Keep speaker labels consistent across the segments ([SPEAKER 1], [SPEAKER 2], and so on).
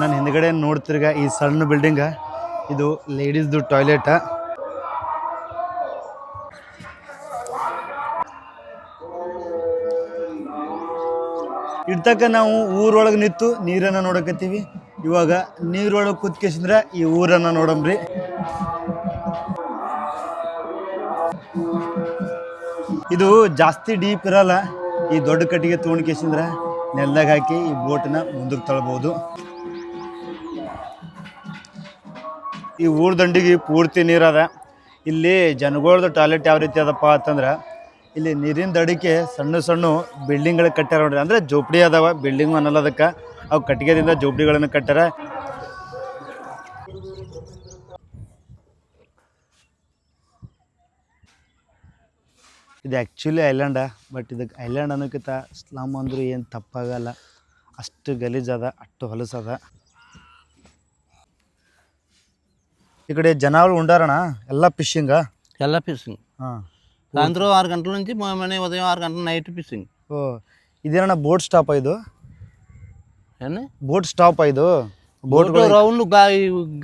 [SPEAKER 1] ನಾನು ಹಿಂದ್ಗಡೆ ನೋಡ್ತಿರ್ಗ ಈ ಸಣ್ಣ ಬಿಲ್ಡಿಂಗ ಇದು ಲೇಡೀಸ್ದು ಟಾಯ್ಲೆಟ. ಇಡ್ತಕ್ಕ ನಾವು ಊರೊಳಗೆ ನಿಂತು ನೀರನ್ನು ನೋಡಕತ್ತೀವಿ. ಇವಾಗ ನೀರೊಳಗೆ ಕುತ್ಕೇಸಿಂದ್ರೆ ಈ ಊರನ್ನು ನೋಡಂಬ್ರಿ. ಇದು ಜಾಸ್ತಿ ಡೀಪ್ ಇರಲ್ಲ. ಈ ದೊಡ್ಡ ಕಟ್ಟಿಗೆ ತೊಗೊಂಡ್ಕೇಸಿಂದ್ರೆ ನೆಲದಾಗ ಹಾಕಿ ಈ ಬೋಟನ್ನ ಮುಂದಕ್ಕೆ ತಳ್ಬೋದು. ಈ ಊರ ದಂಡಿಗೆ ಪೂರ್ತಿ ನೀರದ. ಇಲ್ಲಿ ಜನಗಳದ್ದು ಟಾಯ್ಲೆಟ್ ಯಾವ ರೀತಿ ಅದಪ್ಪ ಅಂತಂದ್ರೆ ಇಲ್ಲಿ ನೀರಿನ ದಡಿಕೆ ಸಣ್ಣ ಸಣ್ಣ ಬಿಲ್ಡಿಂಗ್ಗಳು ಕಟ್ಟಾರ ನೋಡ್ರಿ. ಅಂದರೆ ಜೋಪಡಿ ಅದಾವ, ಬಿಲ್ಡಿಂಗ್ ಅನ್ನಲ್ಲ ಅದಕ್ಕೆ. ಅವು ಕಟ್ಟಿಗೆದಿಂದ ಜೋಪಡಿಗಳನ್ನು ಕಟ್ಟಾರ. ಇದು ಆ್ಯಕ್ಚುಲಿ ಐಲ್ಯಾಂಡ, ಬಟ್ ಇದಕ್ಕೆ ಐಲ್ಯಾಂಡ್ ಅನ್ನೋಕ್ಕಿಂತ ಸ್ಲಮ್ ಅಂದರೂ ಏನು ತಪ್ಪಾಗಲ್ಲ. ಅಷ್ಟು ಗಲೀಜದ, ಅಷ್ಟು ಹೊಲಸದ. ಈ ಕಡೆ ಜನಗಳು ಉಂಡಾರಣ ಎಲ್ಲ ಫಿಶಿಂಗ. ಹಾಂ,
[SPEAKER 2] సాయంత్రం 6 గంటల నుంచి మళ్ళీ ఉదయం 6 గంటల నైట్ ఫిషింగ్.
[SPEAKER 1] ಓ ಇದೇನಣ್ಣ ಬೋಟ್ ಸ್ಟಾಪ್ ಇದು?
[SPEAKER 2] ఏంటి
[SPEAKER 1] ಬೋಟ್ స్టాప్ ಇದು?
[SPEAKER 2] బోట్ రౌండ్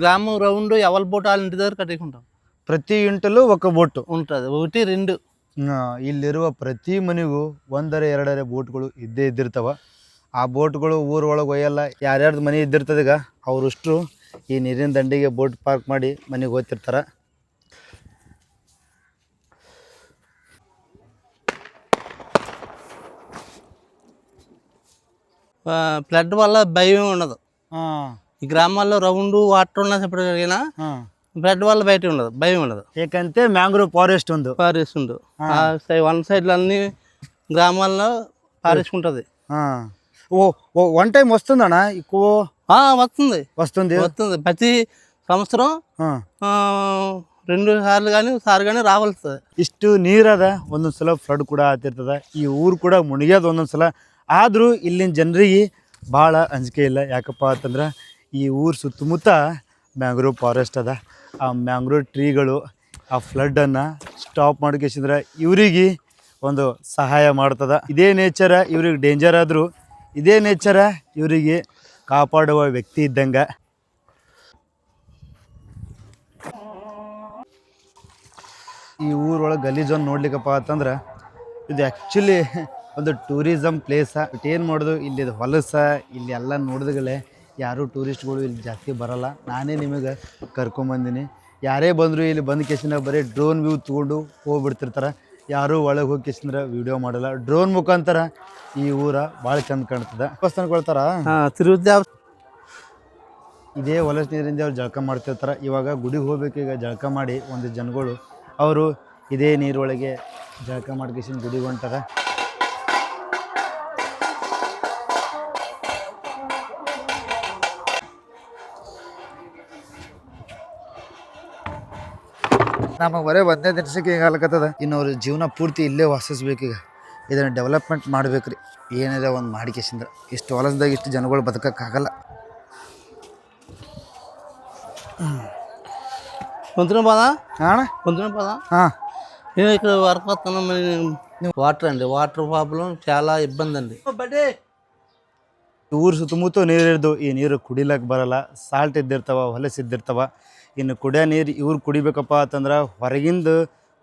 [SPEAKER 2] గ్రామం రౌండ్ ఎవరి బోట్ వాళ్ళ ఇంటి దగ్గర కట్టుకుంటాం.
[SPEAKER 1] ಪ್ರತಿ ಇಂಟಲ್ಲೂ ಒಕ್ಕ ಬೋಟು
[SPEAKER 2] ఉంటుంది, 1 2.
[SPEAKER 1] ಇಲ್ಲಿರುವ ಪ್ರತಿ ಮನೆಗೂ 1 2 ಬೋಟ್ಗಳು ಇದ್ದೇ ಇದ್ದಿರ್ತಾವ. ಆ ಬೋಟ್ಗಳು ಊರೊಳಗೆ ಒಯ್ಯಲ್ಲ. ಯಾರ್ಯಾರ್ದು ಮನೆ ಇದ್ದಿರ್ತದೀಗ ಅವರಷ್ಟು ಈ ನೀರಿನ ದಂಡಿಗೆ ಬೋಟ್ ಪಾರ್ಕ್ ಮಾಡಿ ಮನೆಗೆ ಹೋಗ್ತಿರ್ತಾರೆ.
[SPEAKER 2] ఫ్లడ్ వల్ల భయం ఉండదు. ఈ గ్రామాల్లో రౌండ్ వాటర్ ఉన్న చెప్పడినా ఫ్లడ్ వల్ల బయట ఉండదు, భయం ఉండదు.
[SPEAKER 1] ఏకంటే మ్యాంగ్రోవ్ ఫారెస్ట్ ఉంది.
[SPEAKER 2] వన్ సైడ్లో అన్ని గ్రామాల్లో ఫారెస్ట్ ఉంటుంది.
[SPEAKER 1] వన్ టైం వస్తుందಣ್ಣ ఎక్కువ?
[SPEAKER 2] వస్తుంది
[SPEAKER 1] వస్తుంది
[SPEAKER 2] వస్తుంది ప్రతి సంవత్సరం 2 సార్లు కానీ సార్ కానీ రావాల్సి.
[SPEAKER 1] ಇಷ್ಟು ನೀರದ ಒಂದೊಂದ್ಸಲ ಫ್ಲಡ್ ಕೂಡ ಆಗ್ತಿರ್ತದ. ಈ ಊರು ಕೂಡ ಮುಣಿಗ್ಯದ ಒಂದೊಂದ್ಸಲ. ಆದರೂ ಇಲ್ಲಿನ ಜನರಿಗೆ ಭಾಳ ಅಂಜಿಕೆ ಇಲ್ಲ. ಯಾಕಪ್ಪ ಅಂತಂದ್ರೆ ಈ ಊರು ಸುತ್ತಮುತ್ತ ಮ್ಯಾಂಗ್ರೋವ್ ಫಾರೆಸ್ಟ್ ಅದ. ಆ ಮ್ಯಾಂಗ್ರೋವ್ ಟ್ರೀಗಳು ಆ ಫ್ಲಡ್ಡನ್ನು ಸ್ಟಾಪ್ ಮಾಡ್ಕೇಸಿಂದ್ರೆ ಇವರಿಗೆ ಒಂದು ಸಹಾಯ ಮಾಡ್ತದ. ಇದೇ ನೇಚರ ಇವ್ರಿಗೆ ಡೇಂಜರ್ ಆದರೂ ಇದೇ ನೇಚರ ಇವರಿಗೆ ಕಾಪಾಡುವ ವ್ಯಕ್ತಿ ಇದ್ದಂಗೆ. ಈ ಊರೊಳಗೆ ಗಲೀಜನ್ನು ನೋಡ್ಲಿಕ್ಕಪ್ಪ ಅಂತಂದ್ರೆ ಇದು ಆ್ಯಕ್ಚುಲಿ ಒಂದು ಟೂರಿಸಮ್ ಪ್ಲೇಸ. ಬಟ್ ಏನು ಮಾಡೋದು, ಇಲ್ಲಿ ಹೊಲಸ, ಇಲ್ಲಿ ಎಲ್ಲ ನೋಡಿದ್ಗಳೇ ಯಾರೂ ಟೂರಿಸ್ಟ್ಗಳು ಇಲ್ಲಿ ಜಾಸ್ತಿ ಬರೋಲ್ಲ. ನಾನೇ ನಿಮಗೆ ಕರ್ಕೊಂಬಂದಿನಿ. ಯಾರೇ ಬಂದರೂ ಇಲ್ಲಿ ಬಂದು ಕೇಸಿಂದ ಬರೀ ಡ್ರೋನ್ ವ್ಯೂ ತೊಗೊಂಡು ಹೋಗ್ಬಿಡ್ತಿರ್ತಾರೆ. ಯಾರೂ ಒಳಗೆ ಹೋಗಿ ಕೇಸಿಂದ್ರೆ ವೀಡಿಯೋ ಮಾಡಲ್ಲ. ಡ್ರೋನ್ ಮುಖಾಂತರ ಈ ಊರ ಭಾಳ ಚಂದ ಕಾಣ್ತದೆ. ದೇವಸ್ಥಾನಕೊಳ್ತಾರ ಇದೇ ಹೊಲಸ ನೀರಿಂದ ಅವ್ರು ಜಳಕ ಮಾಡ್ತಿರ್ತಾರೆ. ಇವಾಗ ಗುಡಿಗೆ ಹೋಗ್ಬೇಕೀಗ ಜಳಕ ಮಾಡಿ ಒಂದು ಜನಗಳು ಅವರು ಇದೇ ನೀರೊಳಗೆ ಜಳಕ ಮಾಡ್ಕೇಸಿಂದ ಗುಡಿಗೆ ಹೊಂಟಾರ. ನಮಗೆ ಬರೀ ಒಂದೇ ದಿನಸಕ್ಕೆ ಈಗ ಆಗ್ಲಕತ್ತದ. ಇನ್ನು ಅವ್ರ ಜೀವನ ಪೂರ್ತಿ ಇಲ್ಲೇ ವಾಸಿಸ್ಬೇಕೀಗ. ಇದನ್ನು ಡೆವಲಪ್ಮೆಂಟ್ ಮಾಡ್ಬೇಕ್ರಿ. ಏನಿದೆ ಒಂದು ಮಾಡಿಕೇಸಿಂದ್ರೆ ಇಷ್ಟು ಹೊಲಸದಾಗ ಇಷ್ಟು ಜನಗಳು ಬದುಕೋಕ್ಕಾಗಲ್ಲ.
[SPEAKER 2] పొద్దున పదా
[SPEAKER 1] అಣ್ಣ
[SPEAKER 2] పొద్దున పదా నేను ఇక్కడ వర్క్ వస్తున్నాం. వాటర్ అండి, వాటర్ ప్రాబ్లం చాలా ఇబ్బంది అండి.
[SPEAKER 1] ಊರು ಸುತ್ತಮುತ್ತ ನೀರಿರ್ದು ಈ ನೀರು ಕುಡಿಲಕ್ಕೆ ಬರಲ್ಲ. ಸಾಲ್ಟ್ ಇದ್ದಿರ್ತಾವ, ಹೊಲಸಿದ್ದಿರ್ತಾವ. ಇನ್ನು ಕುಡಿಯೋ ನೀರು ಇವ್ರು ಕುಡಿಬೇಕಪ್ಪ ಅಂತಂದ್ರೆ ಹೊರಗಿಂದ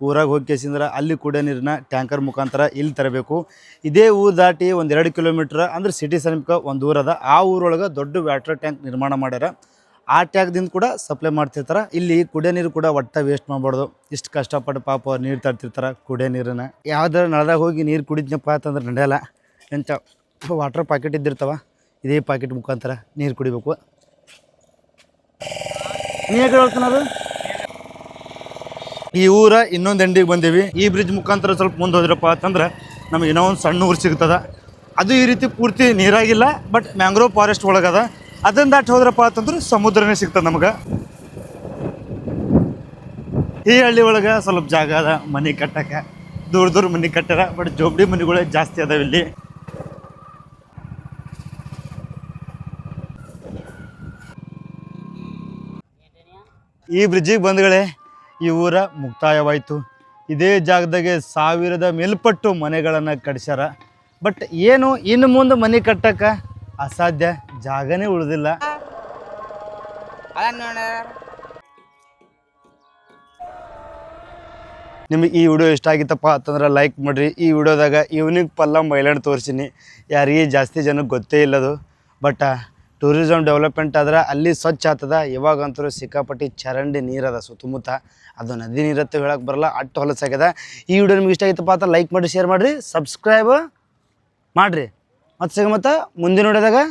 [SPEAKER 1] ಊರಾಗ ಹೋಗ್ಕೇಸಿಂದ್ರೆ ಅಲ್ಲಿ ಕುಡಿಯೋ ನೀರನ್ನ ಟ್ಯಾಂಕರ್ ಮುಖಾಂತರ ಇಲ್ಲಿ ತರಬೇಕು. ಇದೇ ಊರು ದಾಟಿ 1-2 ಕಿಲೋಮೀಟ್ರ್ ಅಂದ್ರೆ ಸಿಟಿ ಸಮೀಪ ಒಂದು ಊರದ. ಆ ಊರೊಳಗೆ ದೊಡ್ಡ ವಾಟರ್ ಟ್ಯಾಂಕ್ ನಿರ್ಮಾಣ ಮಾಡ್ಯಾರ. ಆ ಟ್ಯಾಂಕ್ದಿಂದ ಕೂಡ ಸಪ್ಲೈ ಮಾಡ್ತಿರ್ತಾರೆ. ಇಲ್ಲಿ ಕುಡಿಯೋ ನೀರು ಕೂಡ ಒಟ್ಟು ವೇಸ್ಟ್ ಮಾಡಬಾರ್ದು. ಇಷ್ಟು ಕಷ್ಟಪಟ್ಟು ಪಾಪ ನೀರು ತರ್ತಿರ್ತಾರೆ ಕುಡಿಯೋ ನೀರನ್ನು. ಯಾವ್ದಾರು ನಳದಾಗ ಹೋಗಿ ನೀರು ಕುಡಿದ್ನಪ್ಪ ಅಂತಂದ್ರೆ ನಡೆಯಲ್ಲ. ಎಂಥ ವಾಟರ್ ಪ್ಯಾಕೆಟ್ ಇದ್ದಿರ್ತಾವ, ಇದೇ ಪ್ಯಾಕೆಟ್ ಮುಖಾಂತರ ನೀರು ಕುಡಿಬೇಕು. ನೀ ಯಾಕೆ ಹೇಳ್ತಾನದು? ಈ ಊರ ಇನ್ನೊಂದು ಎಂಡಿಗೆ ಬಂದೀವಿ. ಈ ಬ್ರಿಡ್ಜ್ ಮುಖಾಂತರ ಸ್ವಲ್ಪ ಮುಂದೆ ಹೋದ್ರಪ್ಪ ಅಂತಂದ್ರೆ ನಮಗೆ ಇನ್ನೂ ಒಂದು ಸಣ್ಣ ಊರು ಸಿಗ್ತದೆ. ಅದು ಈ ರೀತಿ ಪೂರ್ತಿ ನೀರಾಗಿಲ್ಲ, ಬಟ್ ಮ್ಯಾಂಗ್ರೋವ್ ಫಾರೆಸ್ಟ್ ಒಳಗದ. ಅದನ್ನು ದಾಟಿ ಹೋದ್ರಪ್ಪ ಅಂತಂದ್ರೆ ಸಮುದ್ರನೇ ಸಿಗ್ತದೆ ನಮಗೆ. ಈ ಹಳ್ಳಿ ಒಳಗೆ ಸ್ವಲ್ಪ ಜಾಗ ಅದ ಮನೆ ಕಟ್ಟಕ್ಕೆ. ದೂರ ದೂರ ಮನೆ ಕಟ್ಟಾರ, ಬಟ್ ಜೋಬಡಿ ಮನೆಗಳೇ ಜಾಸ್ತಿ ಅದಾವ ಇಲ್ಲಿ. ಈ ಬ್ರಿಡ್ಜಿಗೆ ಬಂದ್ಗಳೇ ಈ ಊರ ಮುಕ್ತಾಯವಾಯಿತು. ಇದೇ ಜಾಗದಾಗೆ 1000 ಮೇಲ್ಪಟ್ಟು ಮನೆಗಳನ್ನು ಕಟ್ಸ್ಯಾರ. ಬಟ್ ಏನು ಇನ್ನು ಮುಂದೆ ಮನೆ ಕಟ್ಟಕ್ಕೆ ಅಸಾಧ್ಯ, ಜಾಗನೇ ಉಳಿದಿಲ್ಲ. ನಿಮಗೆ ಈ ವಿಡಿಯೋ ಇಷ್ಟ ಆಗಿತ್ತಪ್ಪ ಅಂತಂದ್ರೆ ಲೈಕ್ ಮಾಡಿರಿ. ಈ ವಿಡಿಯೋದಾಗ ಈವ್ನಿಂಗ್ ಪಲ್ಲ ಮೈಲಾಂಡ್ ತೋರಿಸೀನಿ. ಯಾರಿಗೆ ಜಾಸ್ತಿ ಜನಕ್ಕೆ ಗೊತ್ತೇ ಇಲ್ಲದು. ಬಟ್ ಟೂರಿಸಮ್ ಡೆವಲಪ್ಮೆಂಟ್ ಆದ್ರೆ ಅಲ್ಲಿ ಸ್ವಚ್ಛ ಆಗ್ತದ. ಇವಾಗಂತೂ ಸಿಕ್ಕಾಪಟ್ಟಿ ಚರಂಡಿ ನೀರದ ಸುತ್ತಮುತ್ತ. ಅದು ನದಿ ನೀರತ್ತು ಹೇಳಕ್ಕೆ ಬರಲ್ಲ, ಅಟ್ಟು ಹೊಲಸಾಗ್ಯದ. ಈ ವಿಡಿಯೋ ನಿಮ್ಗೆ ಇಷ್ಟ ಆಗಿತ್ತಪ್ಪ ಅಂತ ಲೈಕ್ ಮಾಡಿ, ಶೇರ್ ಮಾಡಿರಿ, ಸಬ್ಸ್ಕ್ರೈಬ್ ಮಾಡಿರಿ. ಮತ್ತು ಸಿಗ ಮುಂದಿನ ವಿಡಿಯೋದಾಗ